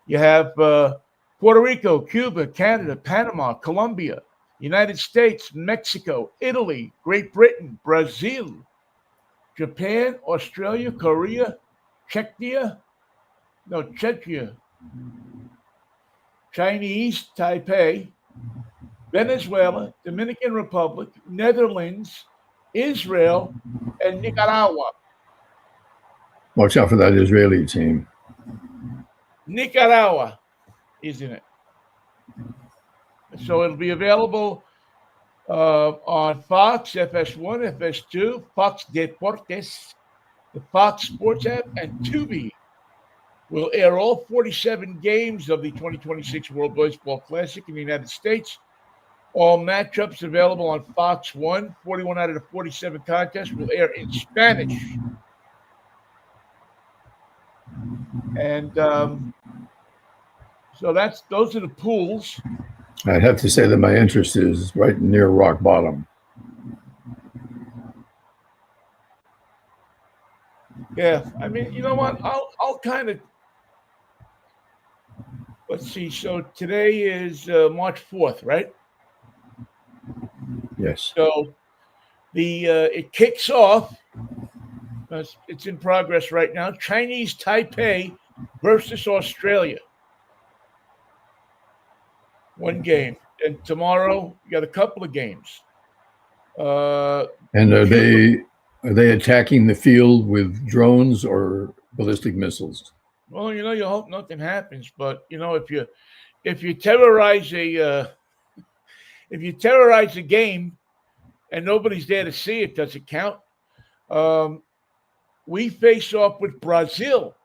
you have Puerto Rico, Cuba, Canada, Panama, Colombia, United States, Mexico, Italy, Great Britain, Brazil, Japan, Australia, Korea, Czechia, Chinese, Taipei, Venezuela, Dominican Republic, Netherlands, Israel, and Nicaragua. Watch out for that Israeli team. Nicaragua is in it. So it'll be available on Fox, FS1, FS2, Fox Deportes, the Fox Sports app, and Tubi. Will air all 47 games of the 2026 World Baseball Classic in the United States. All matchups available on Fox 1. 41 out of the 47 contests will air in Spanish. And so those are the pools. I'd have to say that my interest is right near rock bottom. Yeah, I mean, you know what? I'll kind of let's see. So today is March 4th, right? Yes. So it kicks off. It's in progress right now. Chinese Taipei versus Australia. One game, and tomorrow you got a couple of games. And are they attacking the field with drones or ballistic missiles? Well, you hope nothing happens, but if you terrorize a game and nobody's there to see it, does it count? We face off with Brazil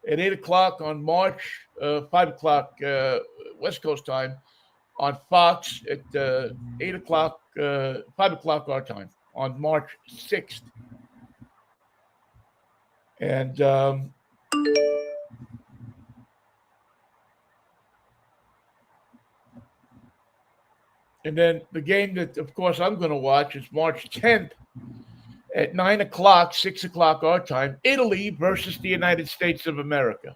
at 8:00 on March 5:00 West Coast time on Fox at 8:00 5:00 our time on March 6th, and then the game that, of course, I'm going to watch is March 10th at 9:00, 6:00 our time, Italy versus the United States of America.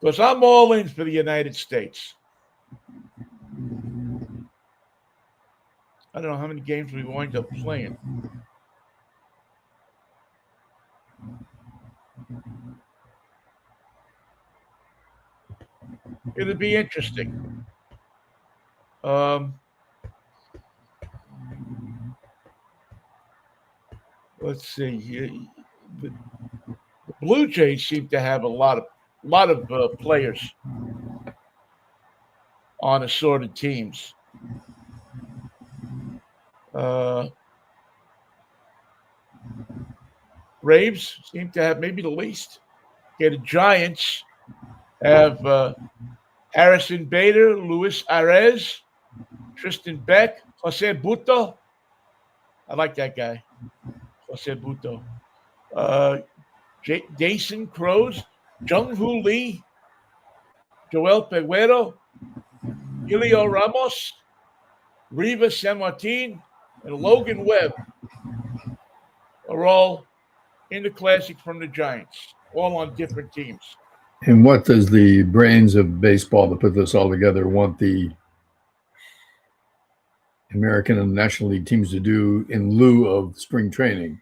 Because I'm all in for the United States. I don't know how many games we wind up playing. It'll be interesting. Let's see. The Blue Jays seem to have a lot of players on assorted teams. Braves seem to have maybe the least. Okay, the Giants have Harrison Bader, Luis Arez, Tristan Beck, Jose Buto. I like that guy, Jose Buto. Jason Crows, Jung Hoo Lee, Joel Peguero, Julio Ramos, Riva San Martin, and Logan Webb are all in the Classic from the Giants, all on different teams. And what does the brains of baseball to put this all together want the American and National League teams to do in lieu of spring training?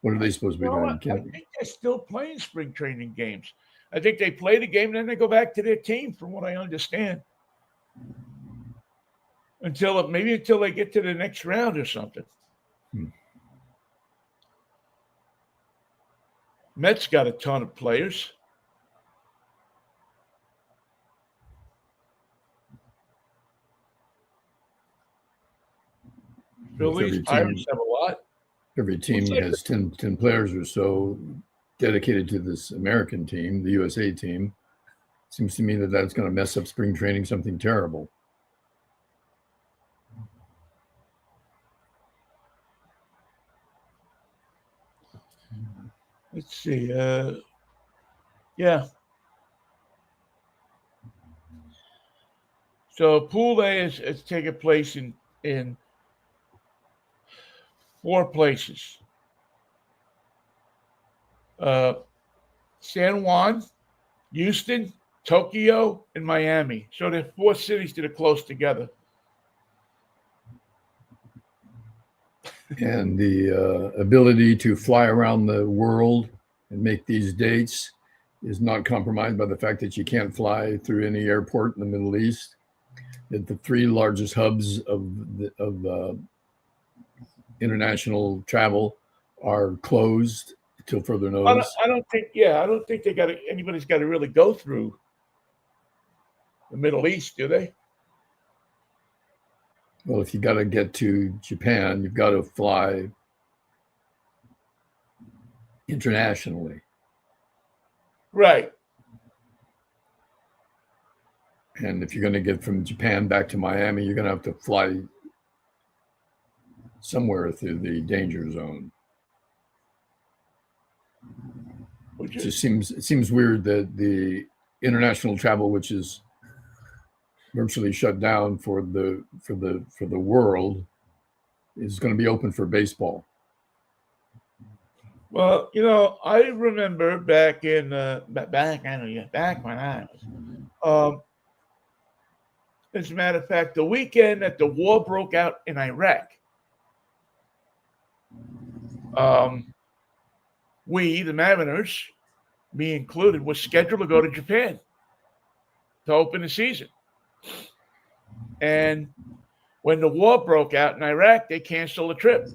What are they supposed to be doing? I think they're still playing spring training games. I think they play the game and then they go back to their team, from what I understand. Until they get to the next round or something. Mets got a ton of players. Phillies, Pirates have a lot. Every team has 10 players or so dedicated to this American team, the USA team. Seems to me that that's going to mess up spring training, something terrible. Let's see. Yeah. So Pool A is taking place in 4 places. San Juan, Houston, Tokyo, and Miami. So there are 4 cities that are close together. And the ability to fly around the world and make these dates is not compromised by the fact that you can't fly through any airport in the Middle East. That the 3 largest hubs of international travel are closed until further notice. I don't think anybody's got to really go through the Middle East, do they? Well, if you got to get to Japan, you've got to fly internationally. Right. And if you're going to get from Japan back to Miami, you're going to have to fly somewhere through the danger zone. It just seems weird that the international travel, which is virtually shut down for the world, is going to be open for baseball. Well, I remember back when I was, as a matter of fact, the weekend that the war broke out in Iraq, we, the Mariners, me included, was scheduled to go to Japan to open the season. And when the war broke out in Iraq, they canceled the trip.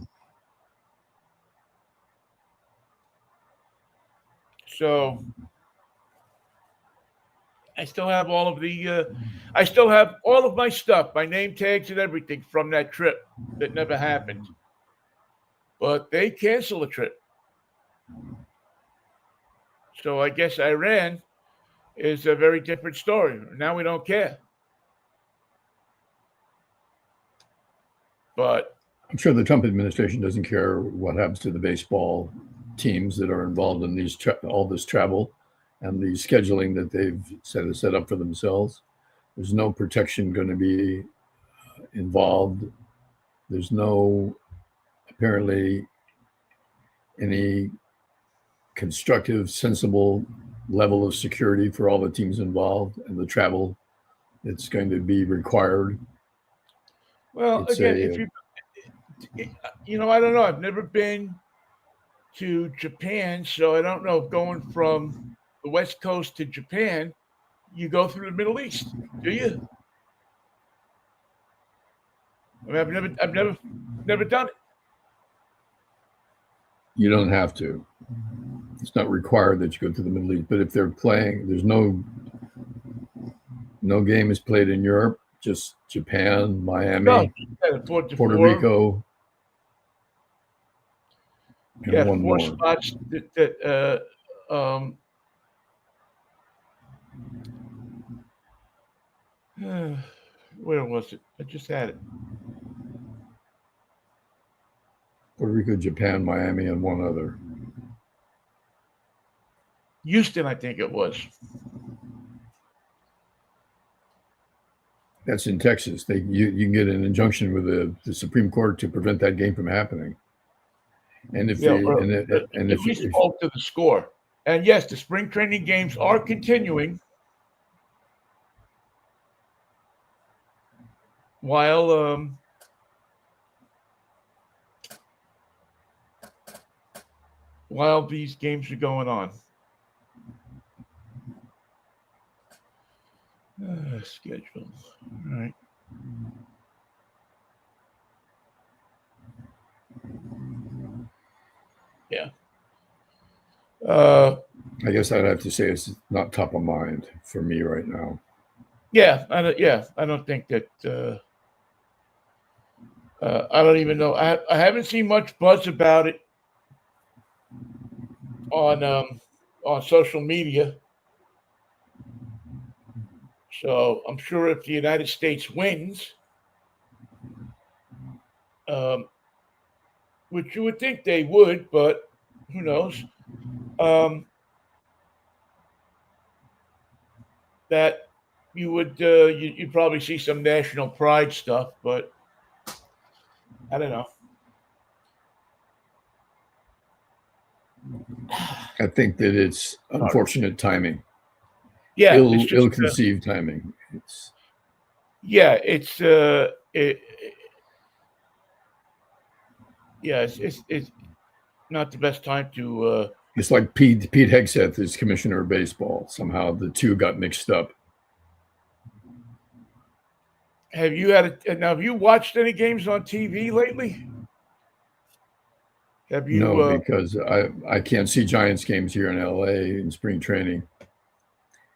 So I still have all of my stuff, my name tags and everything from that trip that never happened. But they canceled the trip. So I guess Iran is a very different story. Now we don't care. But I'm sure the Trump administration doesn't care what happens to the baseball teams that are involved in all this travel and the scheduling that they've set up for themselves. There's no protection going to be involved. There's no, apparently, any constructive, sensible level of security for all the teams involved and the travel that's going to be required. Well, It's again, a I don't know. I've never been to Japan, so I don't know if going from the West Coast to Japan, you go through the Middle East, do you? I mean, never done it. you don't have to. It's not required that you go to the Middle East. But if they're playing, there's no game is played in Europe. Just Japan, No, Miami, yeah, the Puerto four, Rico, and one four more. spots that where was it? I just had it. Puerto Rico, Japan, Miami, and one other. Houston, I think it was. That's in Texas. You can get an injunction with the Supreme Court to prevent that game from happening. And if Yeah, you and at least alter the score. And yes, the spring training games are continuing while these games are going on. Schedule. All right. Yeah. I guess I'd have to say it's not top of mind for me right now. Yeah, I don't think that. I don't even know. I haven't seen much buzz about it on social media. So I'm sure if the United States wins, which you would think they would, but who knows? That you would you'd probably see some national pride stuff, but I don't know. I think that it's unfortunate timing. Yeah, it's just ill-conceived timing. It's it's not the best time to. It's like Pete Hegseth is commissioner of baseball. Somehow the two got mixed up. Have you watched any games on TV lately? Have you? No, because I can't see Giants games here in LA in spring training,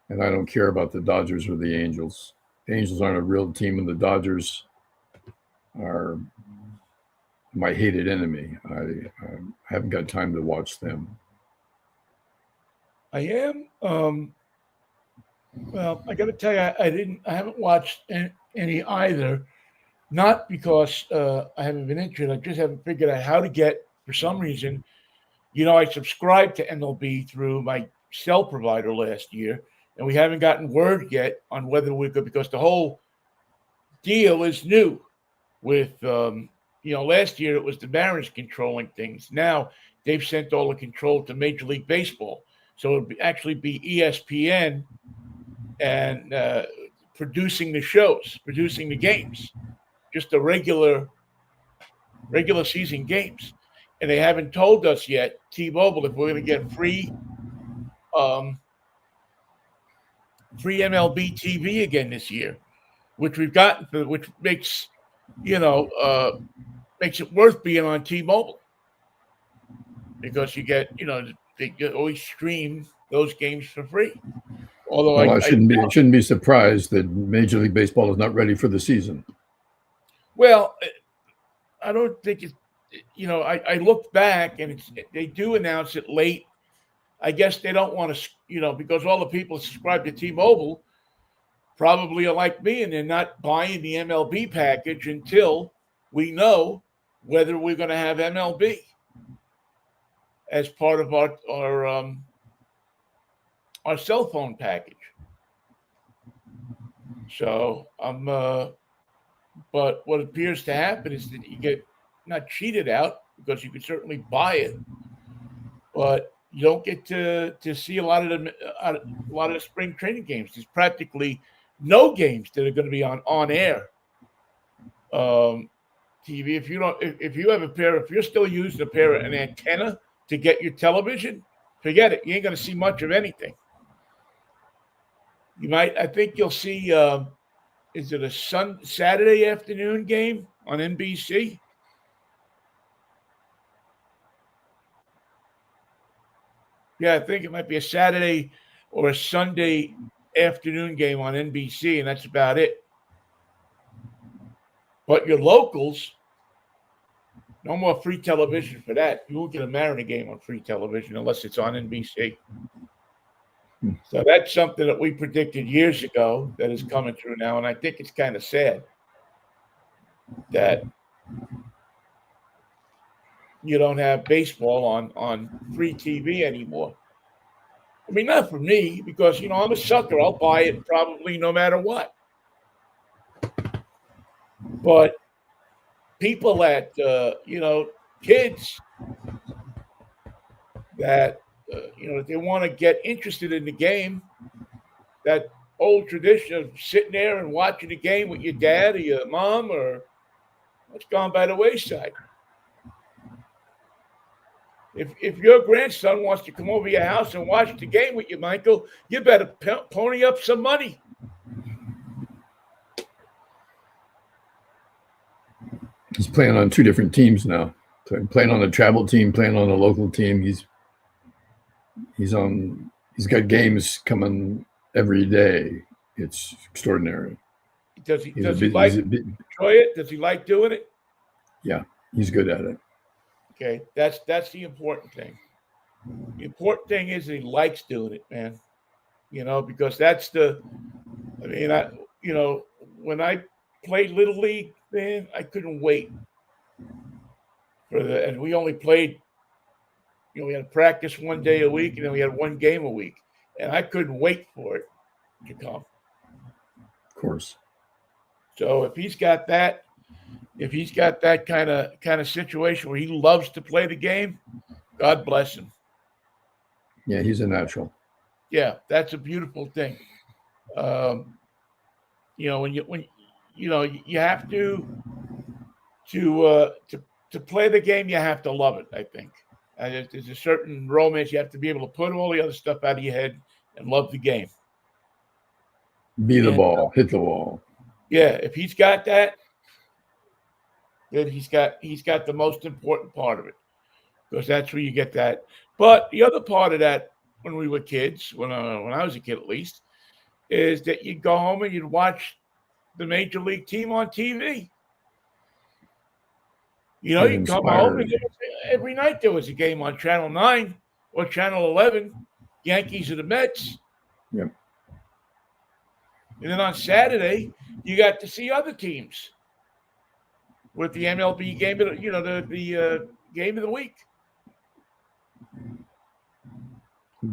and I don't care about the Dodgers or the Angels. The Angels aren't a real team, and the Dodgers are my hated enemy. I haven't got time to watch them. I am. Well, I got to tell you, I haven't watched any either. Not because I haven't been interested. I just haven't figured out how to get. For some reason, I subscribed to MLB through my cell provider last year, and we haven't gotten word yet on whether we could, because the whole deal is new. With last year it was the Mariners controlling things. Now they've sent all the control to Major League Baseball, so it would actually be ESPN and producing the shows, producing the games, just the regular season games. And they haven't told us yet, T-Mobile, if we're going to get free MLB TV again this year, which we've gotten, which makes makes it worth being on T-Mobile, because you get they always stream those games for free. Although I shouldn't be surprised that Major League Baseball is not ready for the season. Well, I don't think it's. I looked back, and they do announce it late. I guess they don't want to, because all the people subscribe to T-Mobile probably are like me, and they're not buying the MLB package until we know whether we're going to have MLB as part of our cell phone package. So but what appears to happen is that you get not cheated out, because you could certainly buy it, but you don't get to see a lot of the spring training games. There's practically no games that are going to be on air TV. If you don't, if you have if you're still using an antenna to get your television, forget it. You ain't gonna see much of anything. You might. I think you'll see. Is it a Saturday afternoon game on NBC? Yeah, I think it might be a Saturday or a Sunday afternoon game on NBC, and that's about it. But your locals, no more free television for that. You won't get a Mariner game on free television unless it's on NBC. So that's something that we predicted years ago that is coming through now, and I think it's kind of sad that you don't have baseball on free TV anymore. I mean, not for me, because, I'm a sucker. I'll buy it probably no matter what. But people that, kids that, they want to get interested in the game, that old tradition of sitting there and watching the game with your dad or your mom, or what's gone by the wayside. If your grandson wants to come over your house and watch the game with you, Michael, you better pony up some money. He's playing on two different teams now. Playing on a travel team, playing on a local team. He's got games coming every day. It's extraordinary. Does he enjoy it? Does he like doing it? Yeah, he's good at it. Okay, that's the important thing. The important thing is that he likes doing it, man. Because that's when I played Little League, man, I couldn't wait and we only played, we had to practice one day a week, and then we had one game a week, and I couldn't wait for it to come. Of course. So if he's got that kind of situation where he loves to play the game, God bless him. Yeah, he's a natural. Yeah, that's a beautiful thing. When you have to play the game, you have to love it, I think. There's a certain romance. You have to be able to put all the other stuff out of your head and love the game. Hit the ball. Yeah, if he's got that, then he's got the most important part of it, because that's where you get that. But the other part of that, when we were kids, when I was a kid at least, is that you'd go home and you'd watch the major league team on TV. You'd come home and every night there was a game on Channel 9 or Channel 11, Yankees or the Mets. Yep. And then on Saturday, you got to see other teams with the MLB game of the game of the week.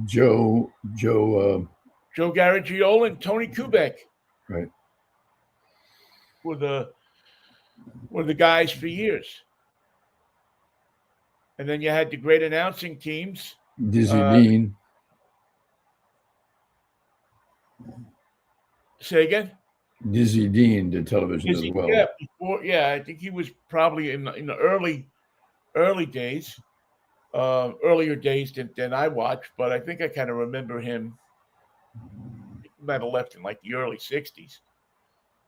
Joe Garagiola and Tony Kubek. Right. Were the guys for years. And then you had the great announcing teams. Dizzy Dean. Say again? Dizzy Dean did television as well. Yeah, I think he was probably in the early days, earlier days than I watched, but I think I kind of remember him. He might have left in like the early 60s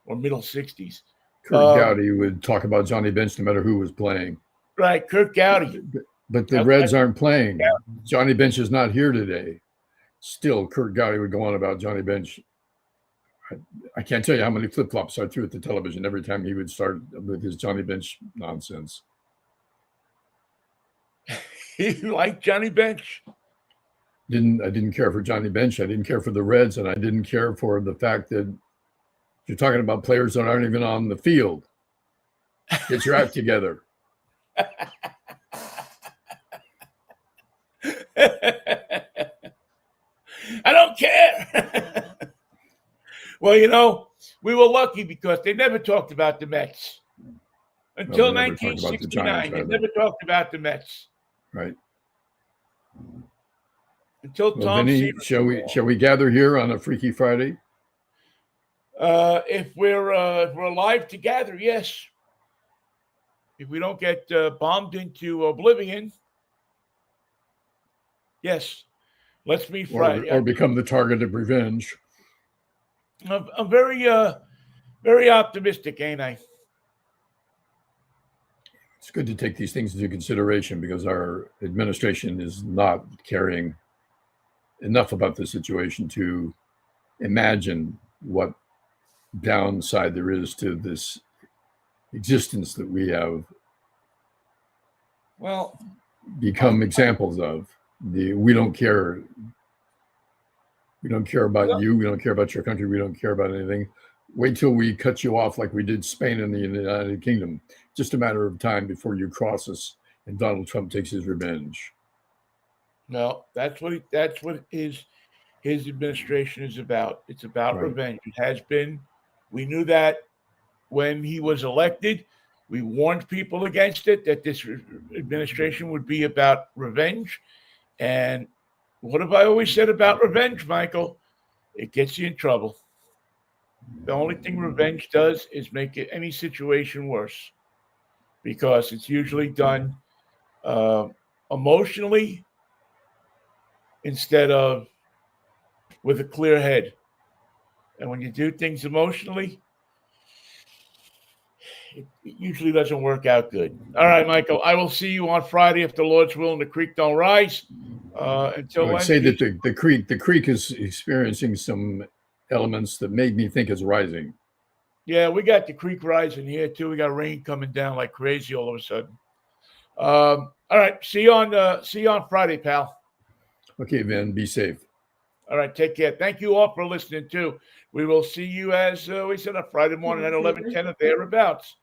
or middle 60s. Kurt Gowdy would talk about Johnny Bench no matter who was playing. Right, Kurt Gowdy. But the Reds aren't playing. Yeah. Johnny Bench is not here today. Still, Kurt Gowdy would go on about Johnny Bench. I can't tell you how many flip-flops I threw at the television every time he would start with his Johnny Bench nonsense. You like Johnny Bench? I didn't care for Johnny Bench. I didn't care for the Reds, and I didn't care for the fact that you're talking about players that aren't even on the field. Get your act together. I don't care. Well, we were lucky because they never talked about the Mets. Until 1969, they never talked about the Mets. Right. Until Tom Vinnie, shall we gather here on a Freaky Friday? If we're alive to gather, yes. if we don't get bombed into oblivion, yes, let's meet Friday. Or become the target of revenge. I'm very optimistic, ain't I? It's good to take these things into consideration because our administration is not caring enough about the situation to imagine what downside there is to this existence that we have become examples of. We don't care. We don't care about you. We don't care about your country. We don't care about anything. Wait till we cut you off like we did Spain and the United Kingdom. Just a matter of time before you cross us and Donald Trump takes his revenge. No, that's what his administration is about. It's about revenge. It has been. We knew that when he was elected. We warned people against it, that this administration would be about revenge. And what have I always said about revenge, Michael? It gets you in trouble. The only thing revenge does is make any situation worse, because it's usually done emotionally instead of with a clear head. And when you do things emotionally, it usually doesn't work out good. All right, Michael, I will see you on Friday if the Lord's will and the creek don't rise. Until I'd say that the creek is experiencing some elements that made me think it's rising. Yeah, we got the creek rising here too. We got rain coming down like crazy all of a sudden. All right, see you on Friday, pal. Okay, Vin, be safe. All right, take care. Thank you all for listening too. We will see you, as we said, on Friday morning at 11:10 or thereabouts.